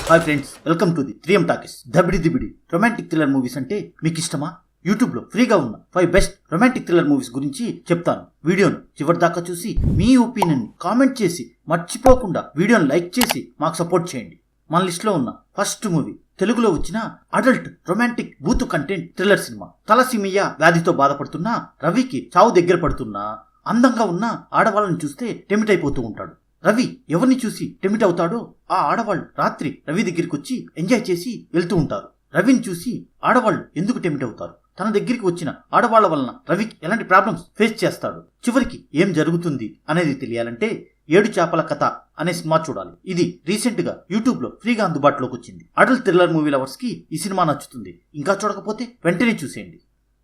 Hi friends, welcome to the 3M talkies. దబిడి romantic thriller movies అంటే మీకు ఇష్టమా? యూట్యూబ్ లో ఫ్రీగా ఉన్న 5 బెస్ట్ రొమాంటిక్ థ్రిల్లర్ మూవీస్ గురించి చెప్తాను. వీడియోను చివరి దాకా చూసి మీ ఒపీనియన్ కామెంట్ చేసి మర్చిపోకుండా వీడియోను లైక్ చేసి మాకు సపోర్ట్ చేయండి. మన లిస్ట్ లో ఉన్న ఫస్ట్ మూవీ తెలుగులో వచ్చిన అడల్ట్ రొమాంటిక్ బూతు కంటెంట్ థ్రిల్లర్ సినిమా. తలసిమియా వ్యాధితో బాధపడుతున్న రవికి చావు దగ్గర పడుతున్నా అందంగా ఉన్న ఆడవాళ్ళని చూస్తే టెమిట్ అయిపోతూ ఉంటాడు. రవి ఎవరిని చూసి టెమిట్ అవుతాడో ఆ ఆడవాళ్ళు రాత్రి రవి దగ్గరికి వచ్చి ఎంజాయ్ చేసి వెళ్తూ ఉంటారు. రవిని చూసి ఆడవాళ్ళు ఎందుకు టెమిట్ అవుతారు? తన దగ్గరికి వచ్చిన ఆడవాళ్ల వలన రవికి ఎలాంటి ప్రాబ్లమ్స్ ఫేస్ చేస్తాడు? చివరికి ఏం జరుగుతుంది అనేది తెలియాలంటే 7 చేపల కథ అనే సినిమా చూడాలి. ఇది రీసెంట్ గా యూట్యూబ్ లో ఫ్రీగా అందుబాటులోకి వచ్చింది. అడల్ట్ థ్రిల్లర్ మూవీ లవర్స్ కి ఈ సినిమా నచ్చుతుంది. ఇంకా చూడకపోతే వెంటనే చూసేయండి.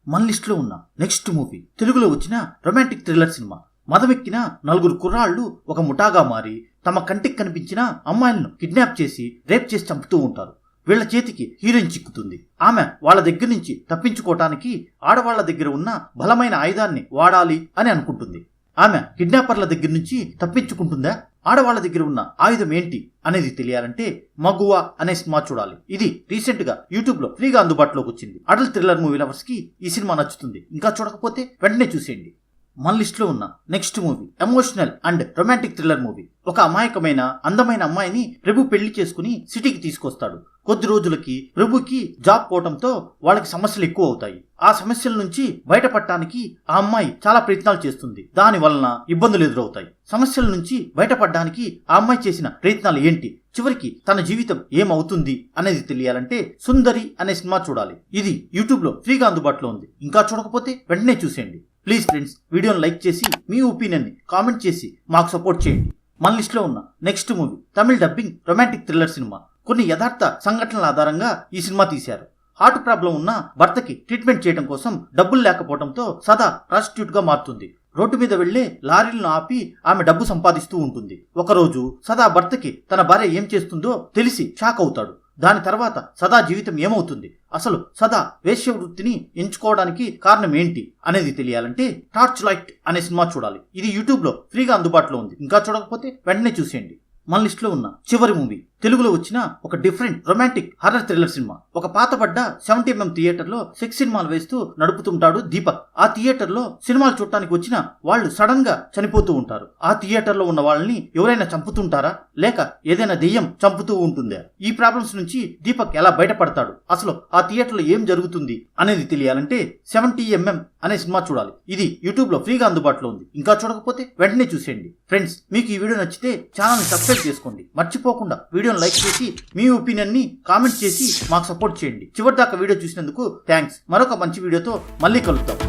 మన లిస్ట్ లో ఉన్న నెక్స్ట్ మూవీ తెలుగులో వచ్చిన రొమాంటిక్ థ్రిల్లర్ సినిమా. మదమెక్కిన 4 కుర్రాళ్ళు ఒక ముఠాగా మారి తమ కంటికి కనిపించిన అమ్మాయిలను కిడ్నాప్ చేసి రేప్ చేసి చంపుతూ ఉంటారు. వీళ్ల చేతికి హీరోయిన్ చిక్కుతుంది. ఆమె వాళ్ళ దగ్గర నుంచి తప్పించుకోవటానికి ఆడవాళ్ల దగ్గర ఉన్న బలమైన ఆయుధాన్ని వాడాలి అని అనుకుంటుంది. ఆమె కిడ్నాపర్ల దగ్గర నుంచి తప్పించుకుంటుందా? ఆడవాళ్ల దగ్గర ఉన్న ఆయుధం ఏంటి అనేది తెలియాలంటే మగువా అనే సినిమా చూడాలి. ఇది రీసెంట్ గా యూట్యూబ్ లో ఫ్రీగా అందుబాటులోకి వచ్చింది. అడల్ట్ థ్రిల్లర్ మూవీ లవర్స్ కి ఈ సినిమా నచ్చుతుంది. ఇంకా చూడకపోతే వెంటనే చూసేయండి. మన లిస్ట్ లో ఉన్న next movie emotional and romantic thriller movie. ఒక అమాయకమైన అందమైన అమ్మాయిని ప్రభు పెళ్లి చేసుకుని సిటీకి తీసుకొస్తాడు. కొద్ది రోజులకి ప్రభుకి జాబ్ పోవటంతో వాళ్ళకి సమస్యలు ఎక్కువ అవుతాయి. ఆ సమస్యల నుంచి బయటపడటానికి ఆ అమ్మాయి చాలా ప్రయత్నాలు చేస్తుంది. దాని వలన ఇబ్బందులు ఎదురవుతాయి. సమస్యల నుంచి బయటపడడానికి ఆ అమ్మాయి చేసిన ప్రయత్నాలు ఏంటి, చివరికి తన జీవితం ఏమవుతుంది అనేది తెలియాలంటే సుందరి అనే సినిమా చూడాలి. ఇది యూట్యూబ్ లో ఫ్రీగా అందుబాటులో ఉంది. ఇంకా చూడకపోతే వెంటనే చూసేయండి. ప్లీజ్ ఫ్రెండ్స్, వీడియోని లైక్ చేసి మీ ఒపీనియన్ ని కామెంట్ చేసి మాకు సపోర్ట్ చేయండి. మన లిస్ట్ లో ఉన్న నెక్స్ట్ మూవీ తమిళ డబ్బింగ్ రొమాంటిక్ థ్రిల్లర్ సినిమా. కొన్ని యథార్థ సంఘటనల ఆధారంగా ఈ సినిమా తీశారు. హార్ట్ ప్రాబ్లం ఉన్న భర్తకి ట్రీట్మెంట్ చేయడం కోసం డబ్బులు లేకపోవడంతో సదా ప్రాస్టిట్యూట్ గా మారుతుంది. రోడ్డు మీద వెళ్లే లారీలను ఆపి ఆమె డబ్బు సంపాదిస్తూ ఉంటుంది. ఒకరోజు సదా భర్తకి తన భార్య ఏం చేస్తుందో తెలిసి షాక్ అవుతాడు. దాని తర్వాత సదా జీవితం ఏమవుతుంది, అసలు సదా వేశ్య వృత్తిని ఎంచుకోవడానికి కారణం ఏంటి అనేది తెలియాలంటే టార్చ్ లైట్ అనే సినిమా చూడాలి. ఇది యూట్యూబ్ లో ఫ్రీగా అందుబాటులో ఉంది. ఇంకా చూడకపోతే వెంటనే చూసేయండి. మన లిస్ట్ లో ఉన్న చివరి మూవీ తెలుగులో వచ్చిన ఒక different romantic horror thriller cinema. ఒక పాతబడ్డ 70mm థియేటర్ లో సెక్స్ సినిమాలు వేస్తూ నడుపుతుంటాడు దీపక్. ఆ థియేటర్ లో సినిమాలు చూడటానికి వచ్చిన వాళ్ళు సడన్ గా చనిపోతూ ఉంటారు. ఆ థియేటర్ లో ఉన్న వాళ్ళని ఎవరైనా చంపుతుంటారా, లేక ఏదైనా దెయ్యం చంపుతూ ఉంటుందా? ఈ ప్రాబ్లమ్స్ నుంచి దీపక్ ఎలా బయటపడతాడు, అసలు ఆ థియేటర్ లో ఏం జరుగుతుంది అనేది తెలియాలంటే 70mm అనే సినిమా చూడాలి. ఇది యూట్యూబ్ లో ఫ్రీగా అందుబాటులో ఉంది. ఇంకా చూడకపోతే వెంటనే చూసేయండి. ఫ్రెండ్స్, మీకు ఈ వీడియో నచ్చితే ఛానల్ ని సబ్స్క్రైబ్ చేసుకోండి. మర్చిపోకుండా వీడియోని లైక్ చేసి మీ ఒపీనియన్ ని కామెంట్ చేసి మాకు సపోర్ట్ చేయండి. చివరి దాకా వీడియో చూసినందుకు థ్యాంక్స్. మరొక మంచి వీడియోతో మళ్ళీ కలుద్దాం.